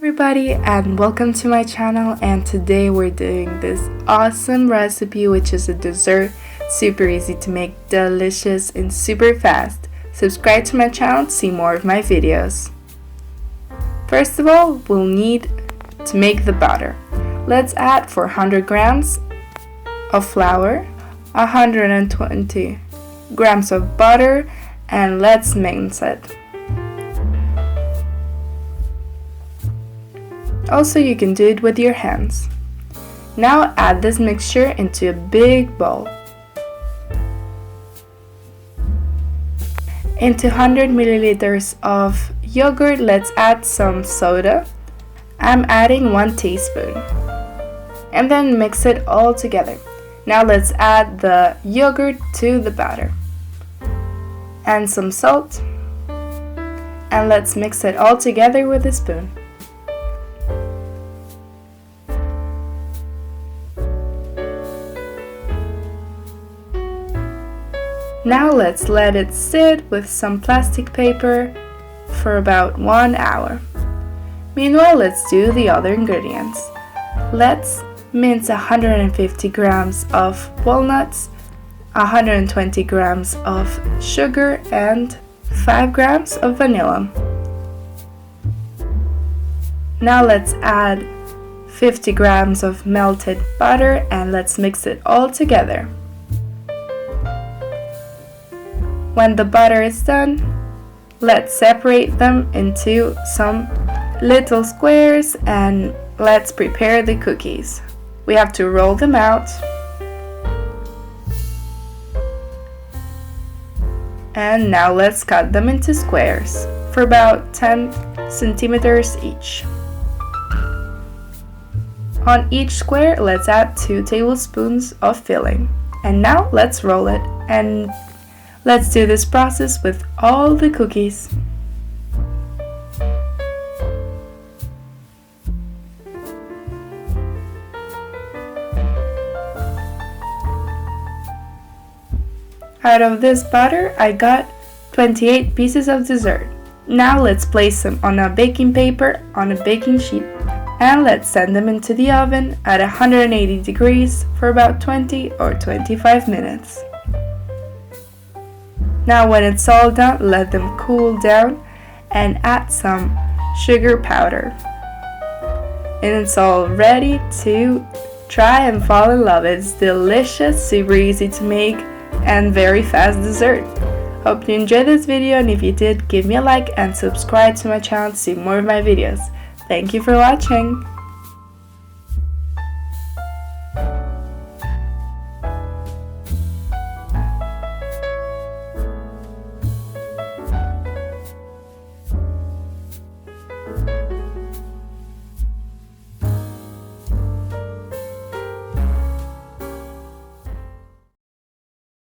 Everybody, and welcome to my channel. And today we're doing this awesome recipe, which is a dessert, super easy to make, delicious and super fast. Subscribe to my channel to see more of my videos. First of all, we'll need to make the batter. Let's add 400 grams of flour, 120 grams of butter, and let's mix it. Also, you can do it with your hands. Now add this mixture into a big bowl. Into 100 milliliters of yogurt, let's add some soda. I'm adding 1 teaspoon. And then mix it all together. Now let's add the yogurt to the batter. And some salt. And let's mix it all together with a spoon. Now let's let it sit with some plastic paper for about 1 hour. Meanwhile, let's do the other ingredients. Let's mince 150 grams of walnuts, 120 grams of sugar, and 5 grams of vanilla. Now let's add 50 grams of melted butter and let's mix it all together. When the butter is done, let's separate them into some little squares and let's prepare the cookies. We have to roll them out and now let's cut them into squares for about 10 centimeters each. On each square, let's add 2 tablespoons of filling. And now let's roll it, and let's do this process with all the cookies. Out of this batter, I got 28 pieces of dessert. Now let's place them on a baking paper on a baking sheet and let's send them into the oven at 180 degrees for about 20 or 25 minutes. Now when it's all done, let them cool down and add some sugar powder. And it's all ready to try and fall in love. It's delicious, super easy to make, and very fast dessert. Hope you enjoyed this video, and if you did, give me a like and subscribe to my channel to see more of my videos. Thank you for watching.